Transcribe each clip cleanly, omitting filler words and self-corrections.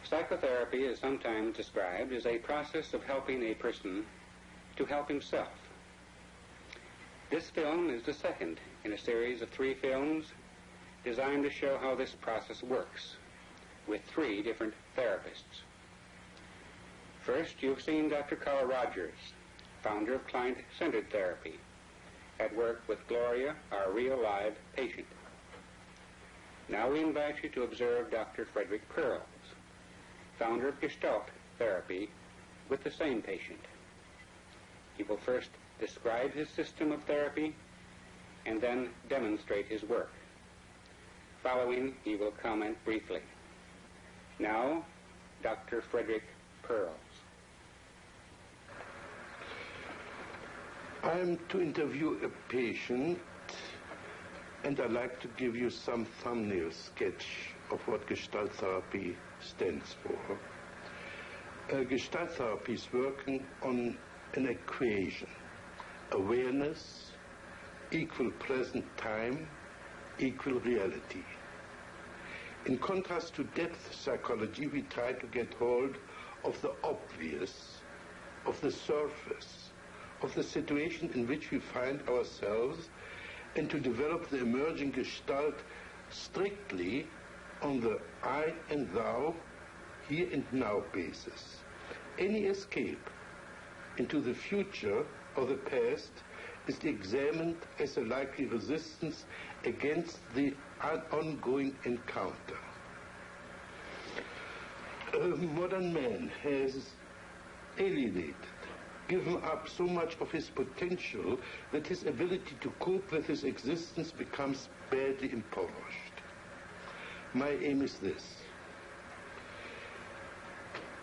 Psychotherapy is sometimes described as a process of helping a person to help himself. This film is the second in a series of 3 films designed to show how this process works with 3 different therapists. First, you've seen Dr. Carl Rogers, founder of Client-Centered Therapy, at work with Gloria, our real live patient. Now we invite you to observe Dr. Frederick Purlz, founder of Gestalt Therapy, with the same patient. He will first describe his system of therapy and then demonstrate his work. Following, he will comment briefly. Now, Dr. Frederick Purlz. I am to interview a patient, and I'd like to give you some thumbnail sketch of what Gestalt therapy stands for. Gestalt therapy is working on an equation: awareness equal present time equal reality. In contrast to depth psychology, we try to get hold of the obvious, of the surface, of the situation in which we find ourselves, and to develop the emerging Gestalt strictly on the I and thou, here and now basis. Any escape into the future or the past is examined as a likely resistance against the ongoing encounter. Modern man has alienated, given up so much of his potential that his ability to cope with his existence becomes badly impoverished. My aim is this: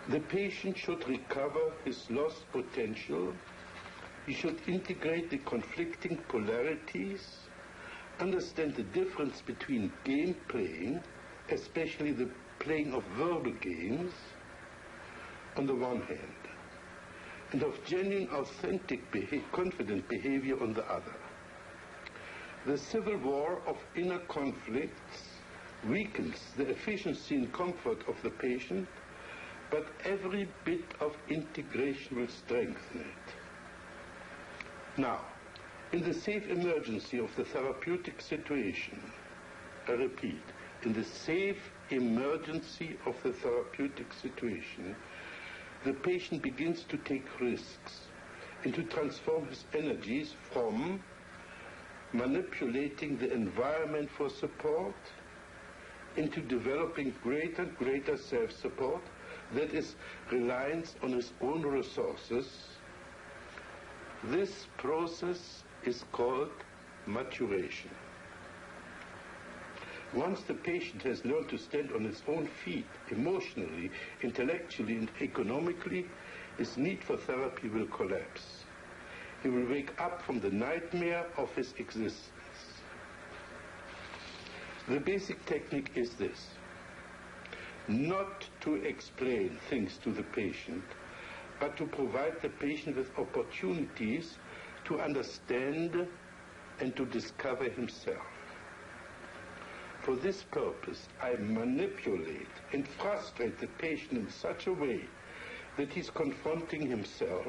the patient should recover his lost potential. He should integrate the conflicting polarities, understand the difference between game playing, especially the playing of verbal games, on the one hand, and of genuine, authentic, confident behavior on the other. The civil war of inner conflicts weakens the efficiency and comfort of the patient, but every bit of integration will strengthen it. Now, in the safe emergency of the therapeutic situation, I repeat, in the safe emergency of the therapeutic situation, the patient begins to take risks and to transform his energies from manipulating the environment for support into developing greater self-support, that is, reliance on his own resources. This process is called maturation. Once the patient has learned to stand on his own feet, emotionally, intellectually, and economically, his need for therapy will collapse. He will wake up from the nightmare of his existence. The basic technique is this: not to explain things to the patient, but to provide the patient with opportunities to understand and to discover himself. For this purpose, I manipulate and frustrate the patient in such a way that he's confronting himself.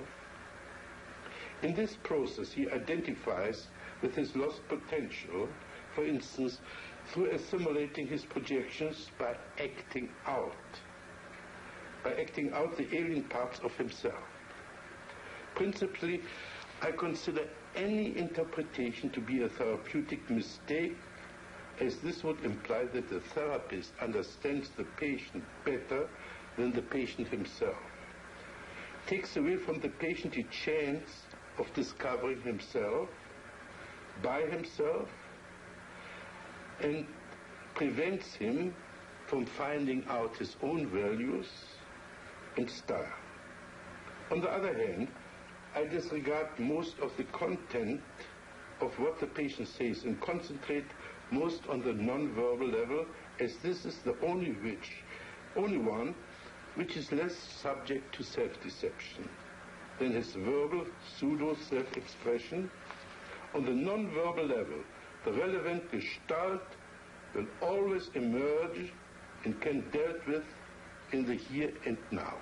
In this process, he identifies with his lost potential, for instance, through assimilating his projections by acting out the alien parts of himself. Principally, I consider any interpretation to be a therapeutic mistake, as this would imply that the therapist understands the patient better than the patient himself, takes away from the patient the chance of discovering himself by himself, and prevents him from finding out his own values and style. On the other hand, I disregard most of the content of what the patient says and concentrate most on the non-verbal level, as this is the only one which is less subject to self-deception than his verbal pseudo-self-expression. On the non-verbal level, the relevant Gestalt will always emerge and can be dealt with in the here and now.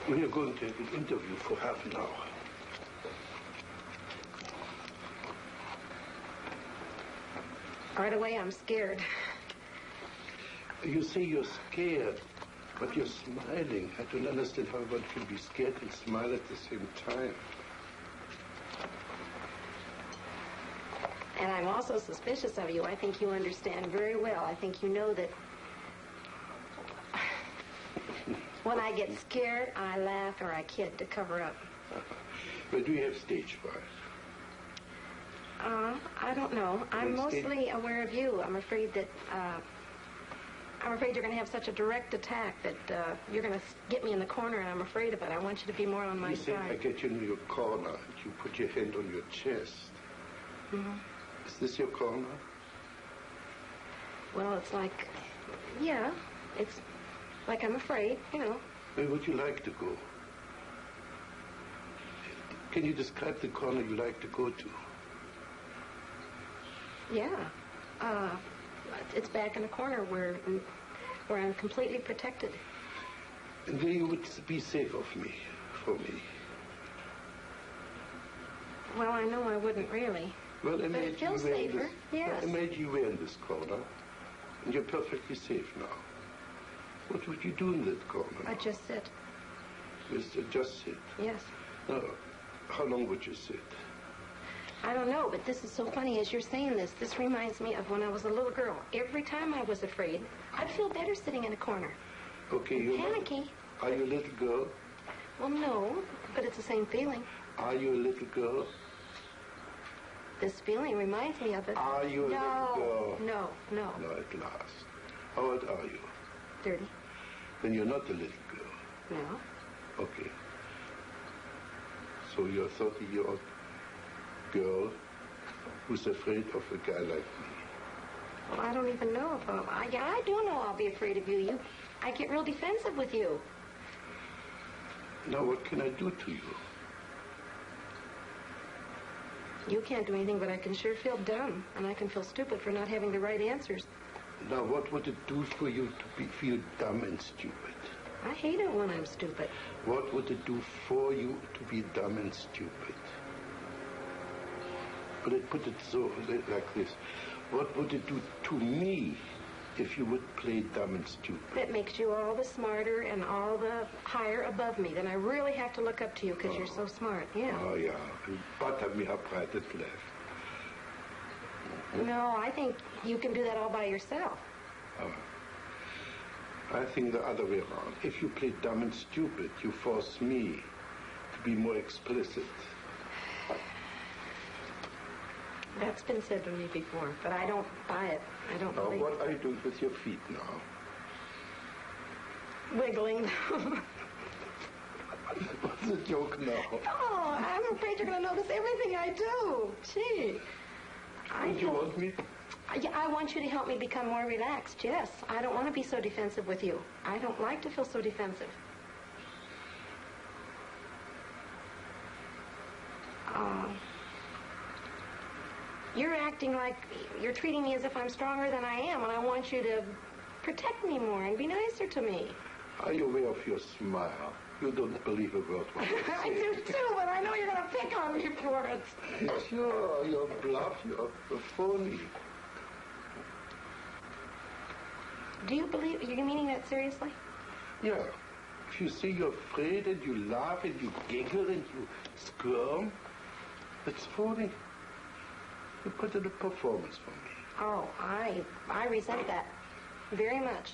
We are going to have an interview for half an hour. Right away, I'm scared. You say you're scared, but you're smiling. I don't understand how one can be scared and smile at the same time. And I'm also suspicious of you. I think you understand very well. I think you know that when I get scared, I laugh or I kid to cover up. But do you have stage fright? I don't know. I'm mostly aware of you. I'm afraid that, you're going to have such a direct attack that you're going to get me in the corner, and I'm afraid of it. I want you to be more on my side. You say I get you in your corner, and you put your hand on your chest. Mm-hmm. Is this your corner? Well, it's like, yeah, it's like I'm afraid, you know. Where would you like to go? Can you describe the corner you like to go to? Yeah. It's back in the corner where I'm completely protected. And there you would be safe for me. Well, I know I wouldn't really. Well, but it feels safer, yes. Imagine you were in this corner, and you're perfectly safe now. What would you do in that corner? I'd just sit. Just sit? Yes. No. How long would you sit? I don't know, but this is so funny as you're saying this. This reminds me of when I was a little girl. Every time I was afraid, I'd feel better sitting in a corner. Okay, you're panicky. Are you a little girl? Well, no, but it's the same feeling. Are you a little girl? This feeling reminds me of it. Are you a little girl? No. No, at last. How old are you? 30. Then you're not a little girl. No. Okay. So you're a 30-year-old girl who's afraid of a guy like me. Well, I don't even know if I do know I'll be afraid of you. I get real defensive with you. Now, what can I do to you? You can't do anything, but I can sure feel dumb, and I can feel stupid for not having the right answers. Now, what would it do for you to feel dumb and stupid? I hate it when I'm stupid. What would it do for you to be dumb and stupid? But I put it so like this. What would it do to me if you would play dumb and stupid? It makes you all the smarter and all the higher above me. Then I really have to look up to you because you're so smart. Yeah. Oh, yeah. You butter me up right and left. No, I think you can do that all by yourself. I think the other way around. If you play dumb and stupid, you force me to be more explicit. That's been said to me before, but I don't buy it. I don't believe it. What are you doing with your feet now? Wiggling. What's the joke now? Oh, I'm afraid you're going to notice everything I do. Gee. Don't you want me? I want you to help me become more relaxed, yes. I don't want to be so defensive with you. I don't like to feel so defensive. You're acting like you're treating me as if I'm stronger than I am, and I want you to protect me more and be nicer to me. Are you aware of your smile? You don't believe a word what you say. I do too, but I know you're going to pick on me for it. Sure, you're bluff, you're phony. Do you believe, you're meaning that seriously? Yeah. If you say you're afraid and you laugh and you giggle and you squirm, it's phony. You put in a performance for me. Oh, I resent that very much.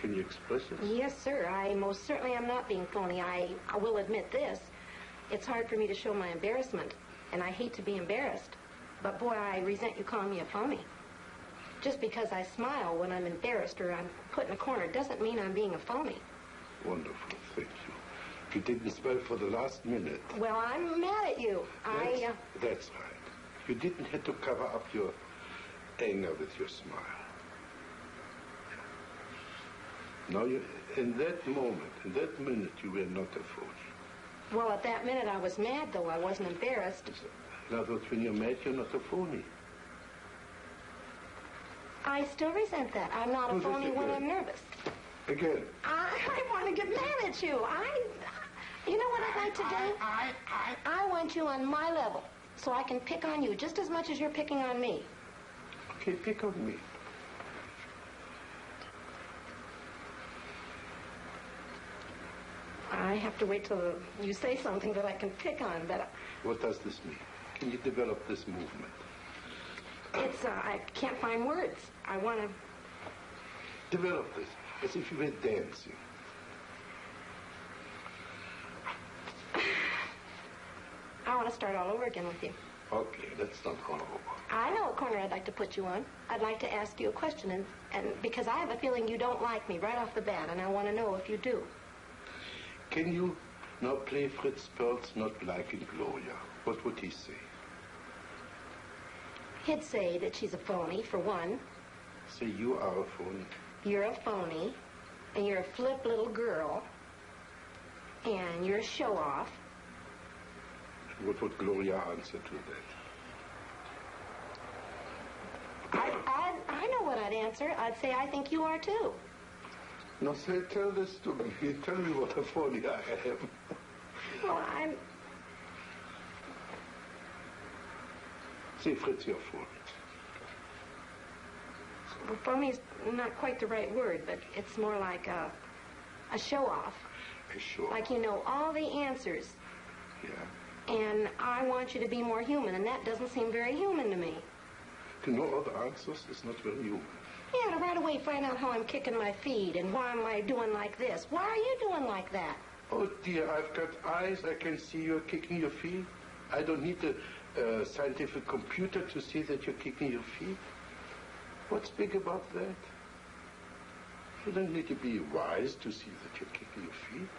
Can you express it? Yes, sir. I most certainly am not being phony. I will admit this. It's hard for me to show my embarrassment, and I hate to be embarrassed. But, boy, I resent you calling me a phony. Just because I smile when I'm embarrassed or I'm put in a corner doesn't mean I'm being a phony. Wonderful. Thank you. You didn't smile for the last minute. Well, I'm mad at you. That's right. You didn't have to cover up your anger with your smile. Now, in that moment, in that minute, you were not a phony. Well, at that minute, I was mad, though. I wasn't embarrassed. In other words, when you're mad, you're not a phony. I still resent that. I'm not a phony when I'm nervous. Again. I want to get mad at you. You know what I'd like to do? I want you on my level, so I can pick on you just as much as you're picking on me. Okay, pick on me. I have to wait till you say something that I can pick on, but... What does this mean? Can you develop this movement? I can't find words. I want to... Develop this, as if you were dancing. I want to start all over again with you. Okay, let's start all over. I know what corner I'd like to put you on. I'd like to ask you a question, and because I have a feeling you don't like me right off the bat, and I want to know if you do. Can you now play Fritz Perls not liking Gloria? What would he say? He'd say that she's a phony, for one. Say you are a phony. You're a phony, and you're a flip little girl, and you're a show-off. What would Gloria answer to that? I know what I'd answer. I'd say I think you are too. No, say, tell this to me. Tell me what a phony I am. Well, Say, Fritz, you're a phony. Well, phony's not quite the right word, but it's more like a show-off. A show-off. Like you know all the answers. Yeah. And I want you to be more human, and that doesn't seem very human to me. To know all the answers is not very human. Yeah, to right away find out how I'm kicking my feet, and why am I doing like this? Why are you doing like that? Oh, dear, I've got eyes. I can see you're kicking your feet. I don't need a scientific computer to see that you're kicking your feet. What's big about that? You don't need to be wise to see that you're kicking your feet.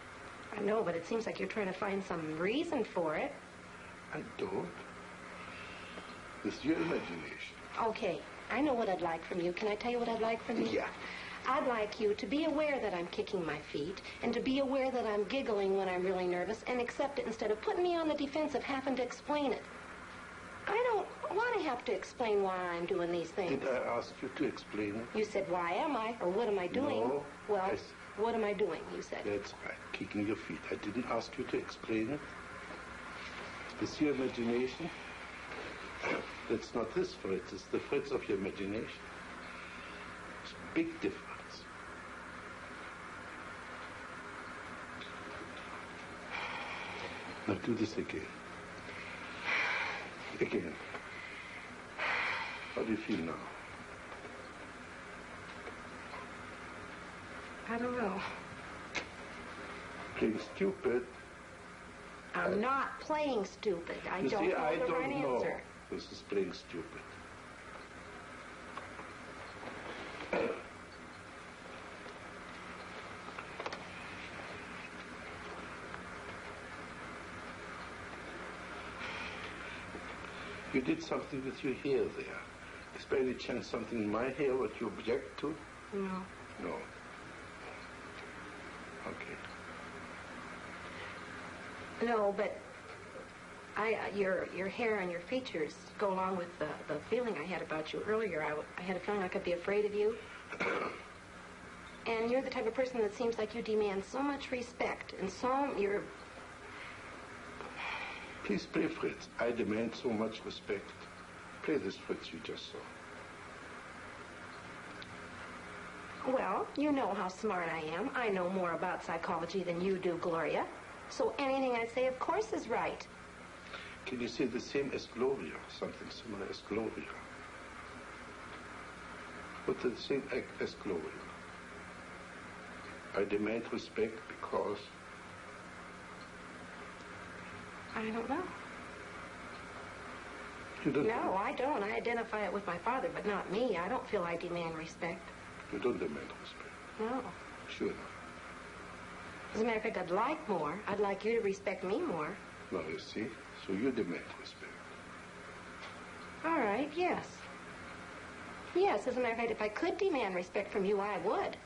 I know, but it seems like you're trying to find some reason for it. I don't. It's your imagination. Okay, I know what I'd like from you. Can I tell you what I'd like from you? Yeah. I'd like you to be aware that I'm kicking my feet, and to be aware that I'm giggling when I'm really nervous, and accept it instead of putting me on the defensive, having to explain it. I don't want to have to explain why I'm doing these things. Did I ask you to explain it? You said, why am I, or what am I doing? No. Well, what am I doing, you said. That's right, kicking your feet. I didn't ask you to explain it. It's your imagination. That's not this Fritz, it's the Fritz of your imagination. It's a big difference. Now do this again. Again. How do you feel now? I don't know. Playing stupid. I'm not playing stupid. I You don't see, know I the don't right know. answer. This is playing stupid. You did something with your hair there. Is by any chance something in my hair what you object to? No. No. Okay. No, but your hair and your features go along with the feeling I had about you earlier. I had a feeling I could be afraid of you. And you're the type of person that seems like you demand so much respect, and you're... Please play Fritz. I demand so much respect. Play this Fritz you just saw. Well, you know how smart I am. I know more about psychology than you do, Gloria. So anything I say, of course, is right. Can you say the same as Gloria? Something similar as Gloria? What the same act as Gloria? I demand respect because... I don't know. You don't... No, I don't. I identify it with my father, but not me. I don't feel I demand respect. You don't demand respect? No. Sure enough. As a matter of fact, I'd like more. I'd like you to respect me more. Now you see, so you demand respect. All right, yes. Yes, as a matter of fact, if I could demand respect from you, I would.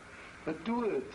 But do it.